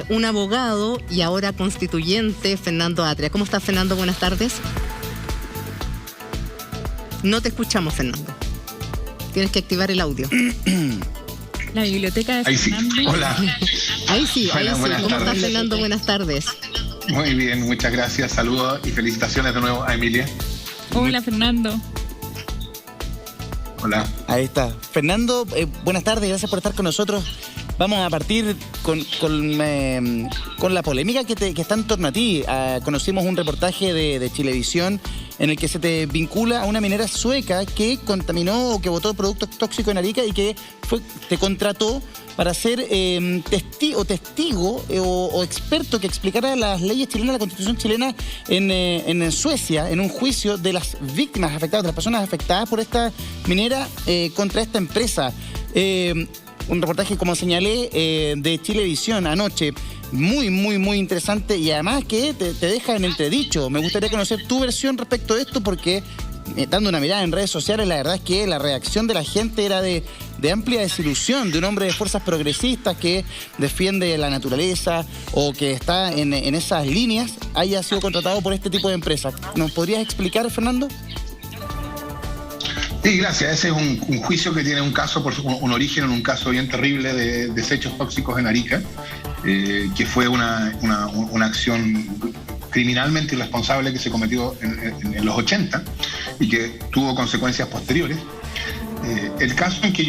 un abogado y ahora constituyente, Fernando Atria. ¿Cómo estás, Fernando? Buenas tardes. No te escuchamos, Fernando. Tienes que activar el audio. La biblioteca de Fernando. Sí. Hola. Ahí sí. ¿Cómo tardes. estás, Fernando? Buenas tardes. Muy bien, muchas gracias. Saludos y felicitaciones de nuevo a Emilia. Hola, Fernando. Hola. Ahí está. Fernando, buenas tardes, gracias por estar con nosotros. Vamos a partir con la polémica que está en torno a ti. Conocimos un reportaje de Chilevisión en el que se te vincula a una minera sueca que contaminó o que botó productos tóxicos en Arica y que te contrató para ser testigo o experto que explicara las leyes chilenas, la Constitución chilena en Suecia, en un juicio de las víctimas afectadas, de las personas afectadas por esta minera contra esta empresa. Un reportaje, como señalé, de Chilevisión anoche, muy, muy, muy interesante y además que te deja en entredicho. Me gustaría conocer tu versión respecto de esto porque, dando una mirada en redes sociales, la verdad es que la reacción de la gente era de amplia desilusión, de un hombre de fuerzas progresistas que defiende la naturaleza o que está en esas líneas, haya sido contratado por este tipo de empresas. ¿Nos podrías explicar, Fernando? Sí, gracias. Ese es un juicio que tiene un origen en un caso bien terrible de desechos tóxicos en Arica, que fue una acción criminalmente irresponsable que se cometió en los 80 y que tuvo consecuencias posteriores. El caso en que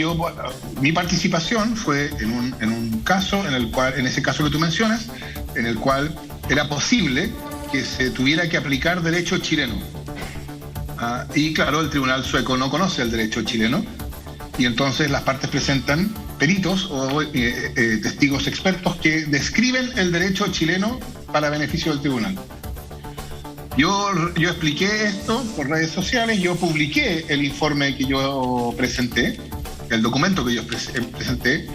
mi participación fue en un caso en ese caso que tú mencionas, en el cual era posible que se tuviera que aplicar derecho chileno. Y claro, el tribunal sueco no conoce el derecho chileno y entonces las partes presentan peritos o testigos expertos que describen el derecho chileno para beneficio del tribunal. Yo expliqué esto por redes sociales, yo publiqué el informe que yo presenté, el documento que yo presenté.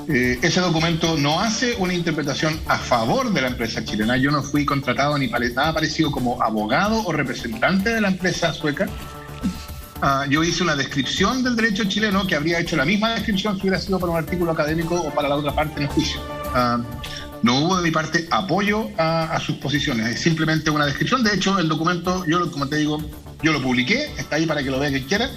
Ese documento no hace una interpretación a favor de la empresa chilena. Yo no fui contratado ni nada parecido como abogado o representante de la empresa sueca. Yo hice una descripción del derecho chileno que habría hecho la misma descripción si hubiera sido para un artículo académico o para la otra parte en el juicio. No hubo de mi parte apoyo a sus posiciones, es simplemente una descripción. De hecho, el documento, como te digo, yo lo publiqué, está ahí para que lo vea quien quiera.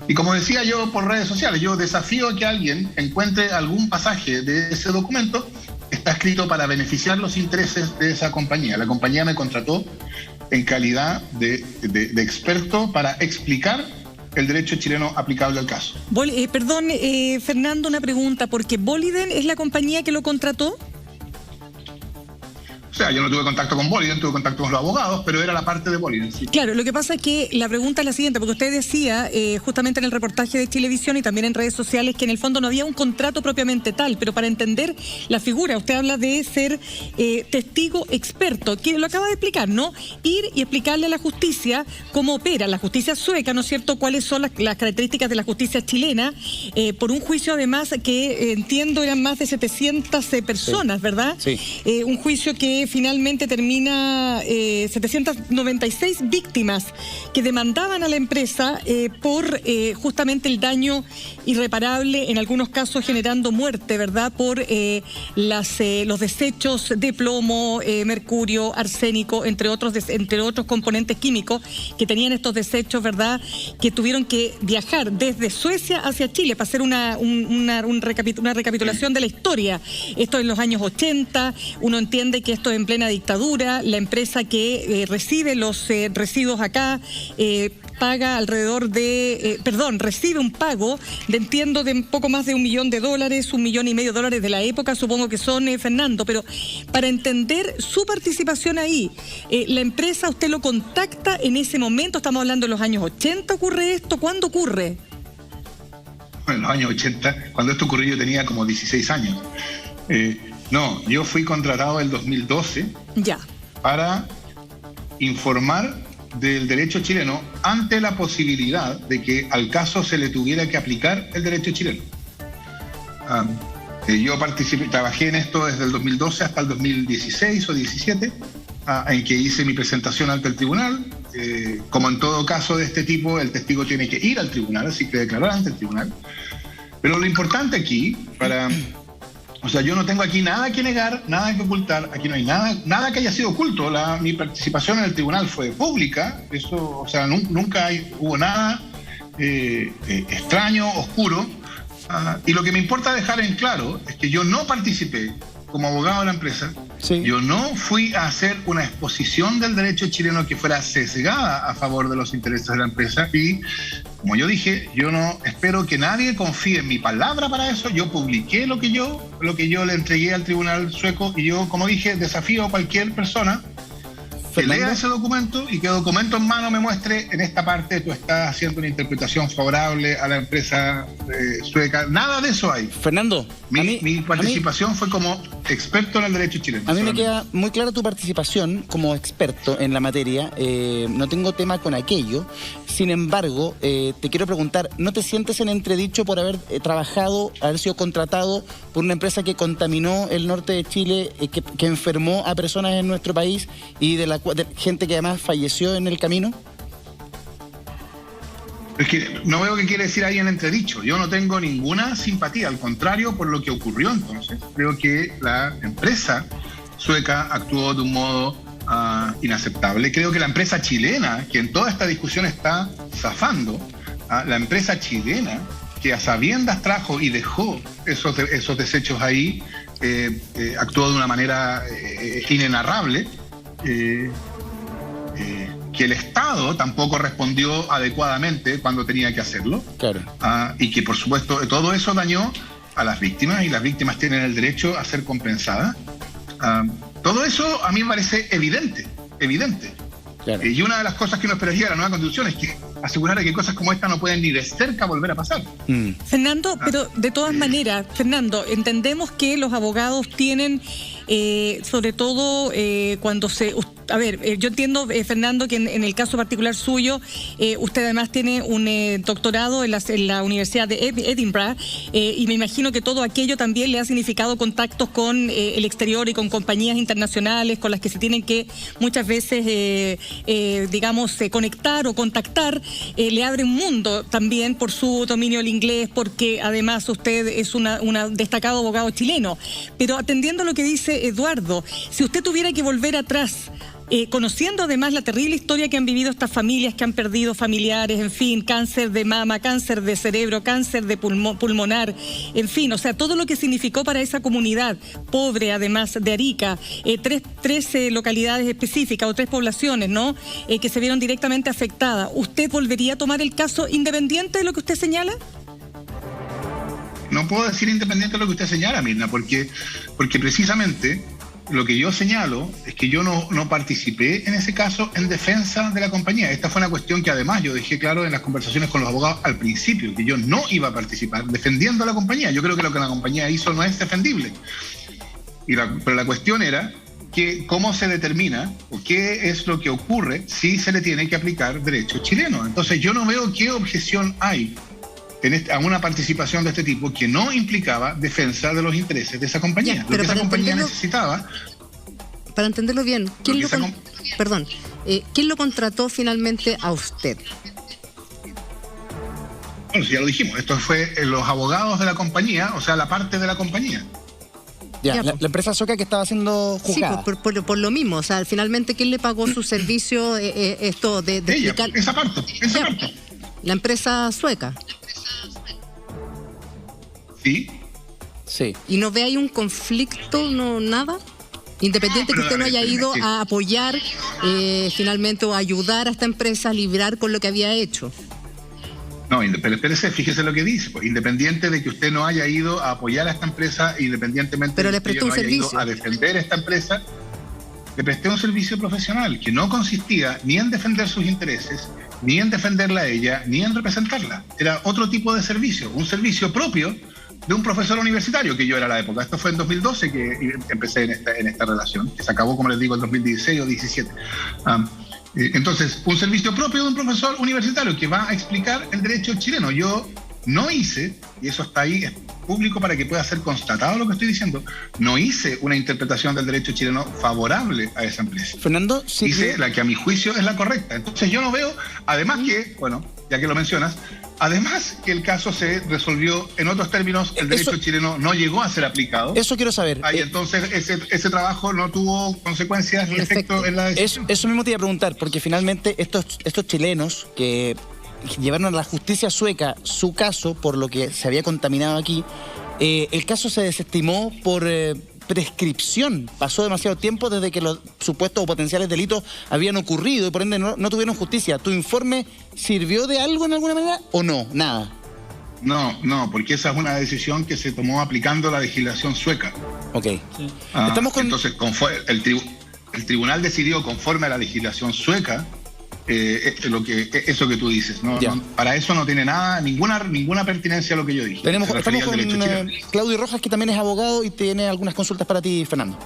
Y como decía yo por redes sociales, yo desafío a que alguien encuentre algún pasaje de ese documento que está escrito para beneficiar los intereses de esa compañía. La compañía me contrató en calidad de experto para explicar el derecho chileno aplicable al caso. Fernando, una pregunta, porque Boliden es la compañía que lo contrató. O sea, yo no tuve contacto con Boliden, tuve contacto con los abogados, pero era la parte de Boliden, sí. Claro, lo que pasa es que la pregunta es la siguiente, porque usted decía justamente en el reportaje de Chilevisión y también en redes sociales que en el fondo no había un contrato propiamente tal, pero para entender la figura, usted habla de ser testigo experto, que lo acaba de explicar, ¿no? Ir y explicarle a la justicia cómo opera la justicia sueca, ¿no es cierto?, cuáles son las características de la justicia chilena, por un juicio además que entiendo eran más de 700 personas, ¿verdad? Sí. Un juicio que finalmente termina 796 víctimas que demandaban a la empresa por justamente el daño irreparable, en algunos casos generando muerte, ¿verdad? Por los desechos de plomo, mercurio, arsénico, entre otros componentes químicos que tenían estos desechos, ¿verdad? Que tuvieron que viajar desde Suecia hacia Chile para hacer una recapitulación de la historia. Esto en los años 80, uno entiende que esto en plena dictadura, la empresa que recibe los residuos acá paga recibe un pago entiendo de un poco más de $1 millón, $1,5 millones de la época, supongo que son, Fernando, pero para entender su participación ahí, la empresa, usted lo contacta en ese momento, estamos hablando de los años 80, ¿ocurre esto? ¿Cuándo ocurre? En los años 80, cuando esto ocurrió yo tenía como 16 años. No, yo fui contratado en el 2012 para informar del derecho chileno ante la posibilidad de que al caso se le tuviera que aplicar el derecho chileno. Yo trabajé en esto desde el 2012 hasta el 2016 o 17, en que hice mi presentación ante el tribunal. Como en todo caso de este tipo, el testigo tiene que ir al tribunal, así que declarar ante el tribunal. Pero lo importante aquí, para O sea, yo no tengo aquí nada que negar, nada que ocultar, aquí no hay nada que haya sido oculto. Mi participación en el tribunal fue pública, eso, o sea, nunca hubo nada extraño, oscuro. Y lo que me importa dejar en claro es que yo no participé como abogado de la empresa. Sí. Yo no fui a hacer una exposición del derecho chileno que fuera sesgada a favor de los intereses de la empresa, y como yo dije, yo no espero que nadie confíe en mi palabra para eso. Yo publiqué lo que yo le entregué al tribunal sueco, y yo, como dije, desafío a cualquier persona que lea ese documento y que documento en mano me muestre: en esta parte tú estás haciendo una interpretación favorable a la empresa sueca. Nada de eso hay. Fernando, mi participación fue como experto en el derecho chileno. A mí me queda muy clara tu participación como experto en la materia. No tengo tema con aquello. Sin embargo, te quiero preguntar, ¿no te sientes en entredicho por haber trabajado, haber sido contratado por una empresa que contaminó el norte de Chile, que enfermó a personas en nuestro país y de gente que además falleció en el camino? Es que no veo qué quiere decir ahí en entredicho. Yo no tengo ninguna simpatía, al contrario, por lo que ocurrió entonces. Creo que la empresa sueca actuó de un modo inaceptable. Creo que la empresa chilena, que en toda esta discusión está zafando, la empresa chilena, que a sabiendas trajo y dejó esos desechos ahí, actuó de una manera inenarrable. Que el Estado tampoco respondió adecuadamente cuando tenía que hacerlo. Claro. Y que, por supuesto, todo eso dañó a las víctimas, y las víctimas tienen el derecho a ser compensadas. Todo eso a mí me parece evidente. Claro. Y una de las cosas que uno esperaría de la nueva Constitución es que asegurara que cosas como esta no pueden ni de cerca volver a pasar. Fernando, pero de todas maneras, Fernando, entendemos que los abogados tienen, sobre todo cuando se... A ver, yo entiendo, Fernando, que en el caso particular suyo, usted además tiene un doctorado en la Universidad de Edinburgh, y me imagino que todo aquello también le ha significado contactos con el exterior y con compañías internacionales con las que se tienen que muchas veces, conectar o contactar. Le abre un mundo también por su dominio del inglés, porque además usted es un destacado abogado chileno. Pero atendiendo a lo que dice Eduardo, si usted tuviera que volver atrás, conociendo además la terrible historia que han vivido estas familias que han perdido familiares, en fin, cáncer de mama, cáncer de cerebro, cáncer de pulmonar, en fin, o sea, todo lo que significó para esa comunidad pobre, además de Arica, tres localidades específicas o 3 poblaciones, ¿no?, que se vieron directamente afectadas. ¿Usted volvería a tomar el caso independiente de lo que usted señala? No puedo decir independiente de lo que usted señala, Mirna, porque precisamente lo que yo señalo es que yo no participé en ese caso en defensa de la compañía. Esta fue una cuestión que además yo dejé claro en las conversaciones con los abogados al principio, que yo no iba a participar defendiendo a la compañía. Yo creo que lo que la compañía hizo no es defendible. Pero la cuestión era que cómo se determina o qué es lo que ocurre si se le tiene que aplicar derecho chileno. Entonces yo no veo qué objeción hay a una participación de este tipo que no implicaba defensa de los intereses de esa compañía. Lo que esa compañía necesitaba... Para entenderlo bien, ¿quién lo contrató finalmente a usted? Bueno, ya lo dijimos, esto fue los abogados de la compañía, o sea, la parte de la compañía. La empresa sueca que estaba siendo juzgada. Sí, por lo mismo, o sea, finalmente, ¿quién le pagó su servicio esto de ella, explicar? Esa parte. La empresa sueca. Sí. ¿Y no ve ahí un conflicto, nada? Independiente que usted no haya ido a apoyar finalmente o a ayudar a esta empresa a librar con lo que había hecho. No, pero espérese, fíjese lo que dice. Pues, independiente de que usted no haya ido a apoyar a esta empresa, independientemente pero de que usted no haya ido a defender a esta empresa, le presté un servicio profesional que no consistía ni en defender sus intereses, ni en defenderla a ella, ni en representarla. Era otro tipo de servicio, un servicio propio de un profesor universitario que yo era a la época. Esto fue en 2012 que empecé en esta relación, que se acabó, como les digo, en 2016 o 2017. Entonces, un servicio propio de un profesor universitario que va a explicar el derecho chileno. Yo no hice, y eso está ahí, es público para que pueda ser constatado lo que estoy diciendo, no hice una interpretación del derecho chileno favorable a esa empresa. Fernando, sí. Hice la que a mi juicio es la correcta. Entonces yo no veo, además que, bueno, ya que lo mencionas, Además, que el caso se resolvió en otros términos, el derecho chileno no llegó a ser aplicado. Eso quiero saber. Y entonces ese trabajo no tuvo consecuencias ni efecto en la decisión. Eso mismo te iba a preguntar, porque finalmente estos chilenos que llevaron a la justicia sueca su caso por lo que se había contaminado aquí, el caso se desestimó por prescripción. Pasó demasiado tiempo desde que los supuestos o potenciales delitos habían ocurrido y por ende no tuvieron justicia. ¿Tu informe sirvió de algo en alguna manera o no? Nada. No, porque esa es una decisión que se tomó aplicando la legislación sueca. Ok. Sí. Entonces, el tribunal decidió conforme a la legislación sueca eso que tú dices, ¿no? Para eso no tiene ninguna pertinencia a lo que yo dije. Estamos con Claudio Rojas, que también es abogado y tiene algunas consultas para ti, Fernando.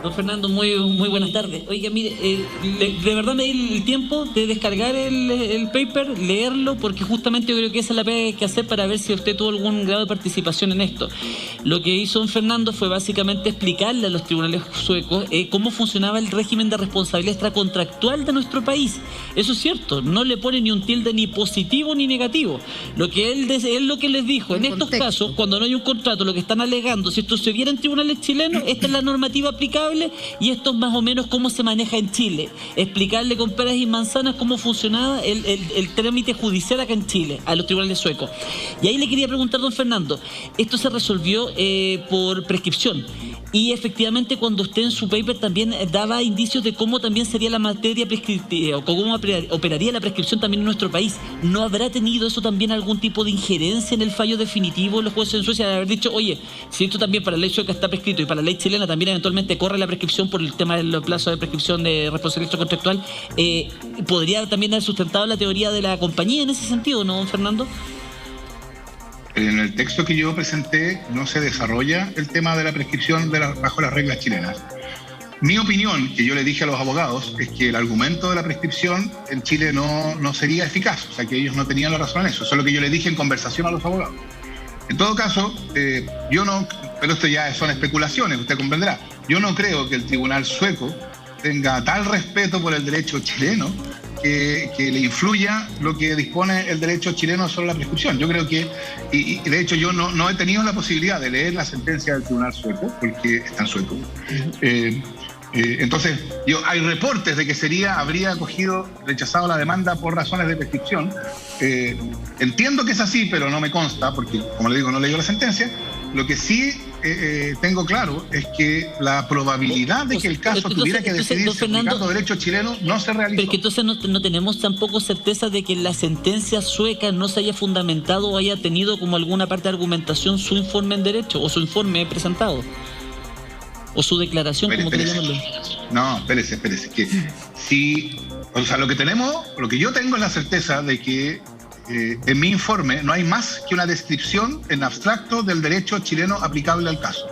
Don Fernando, muy buenas tardes. Oiga, mire, de verdad me di el tiempo de descargar el paper, leerlo, porque justamente yo creo que esa es la pega que hay que hacer para ver si usted tuvo algún grado de participación en esto. Lo que hizo don Fernando fue básicamente explicarle a los tribunales suecos cómo funcionaba el régimen de responsabilidad extracontractual de nuestro país. Eso es cierto, no le pone ni un tilde ni positivo ni negativo. Lo que él lo que les dijo, en estos casos, cuando no hay un contrato, lo que están alegando, si esto se viera en tribunales chilenos, esta es la normativa aplicable y esto es más o menos cómo se maneja en Chile. Explicarle con peras y manzanas cómo funcionaba el trámite judicial acá en Chile, a los tribunales suecos. Y ahí le quería preguntar, don Fernando, esto se resolvió por prescripción. Y efectivamente cuando usted en su paper también daba indicios de cómo también sería la materia prescriptiva o cómo operaría la prescripción también en nuestro país, ¿no habrá tenido eso también algún tipo de injerencia en el fallo definitivo de los jueces en Suecia de haber dicho, oye, si esto también para la ley sueca está prescrito y para la ley chilena también eventualmente corre la prescripción por el tema del plazo de prescripción de responsabilidad extracontractual, ¿podría también haber sustentado la teoría de la compañía en ese sentido, no, don Fernando? En el texto que yo presenté no se desarrolla el tema de la prescripción bajo las reglas chilenas. Mi opinión, que yo le dije a los abogados, es que el argumento de la prescripción en Chile no sería eficaz, o sea que ellos no tenían la razón en eso. Eso es lo que yo le dije en conversación a los abogados. En todo caso, yo no, pero esto ya son especulaciones, usted comprenderá. Yo no creo que el tribunal sueco tenga tal respeto por el derecho chileno que le influya lo que dispone el derecho chileno sobre la prescripción. Yo creo que, y de hecho yo no he tenido la posibilidad de leer la sentencia del tribunal sueco, porque está en sueco. Entonces, hay reportes de que habría rechazado la demanda por razones de prescripción. Entiendo que es así, pero no me consta, porque, como le digo, no leí la sentencia. Lo que sí tengo claro es que la probabilidad de que el caso tuviera que decidirse aplicando derecho chileno no se realizó. Pero que entonces no tenemos tampoco certeza de que la sentencia sueca no se haya fundamentado o haya tenido como alguna parte de argumentación su informe en derecho o su informe presentado. O su declaración, como quieran llamarlo. No, espérese. Que sí, o sea, lo que yo tengo es la certeza de que en mi informe no hay más que una descripción en abstracto del derecho chileno aplicable al caso.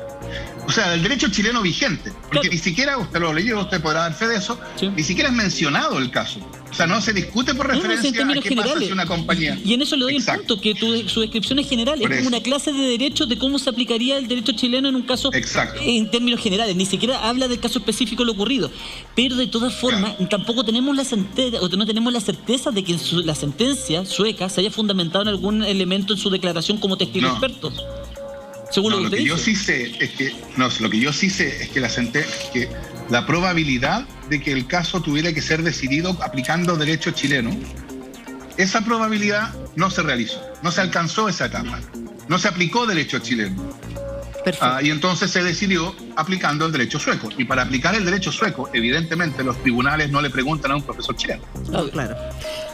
O sea, del derecho chileno vigente. Porque ni siquiera, usted lo leyó, usted podrá dar fe de eso, ni siquiera es mencionado el caso. O sea, no se discute por referencia a qué pasa si una compañía... Y en eso le doy el punto, que su descripción es general, es como una clase de derecho de cómo se aplicaría el derecho chileno en un caso en términos generales, ni siquiera habla del caso específico de lo ocurrido. Pero de todas formas, tampoco tenemos la certeza de que la sentencia sueca se haya fundamentado en algún elemento en su declaración como testigo experto. Según lo que usted dice. Lo que yo sí sé es que la probabilidad de que el caso tuviera que ser decidido aplicando derecho chileno, esa probabilidad no se realizó, no se alcanzó esa etapa, no se aplicó derecho chileno. Y entonces se decidió aplicando el derecho sueco. Y para aplicar el derecho sueco, evidentemente los tribunales no le preguntan a un profesor chileno. Claro.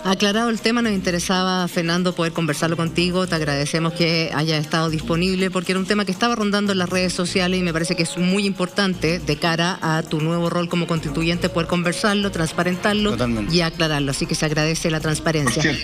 Aclarado el tema, nos interesaba, Fernando, poder conversarlo contigo. Te agradecemos que haya estado disponible porque era un tema que estaba rondando en las redes sociales y me parece que es muy importante de cara a tu nuevo rol como constituyente poder conversarlo, transparentarlo y aclararlo. Así que se agradece la transparencia.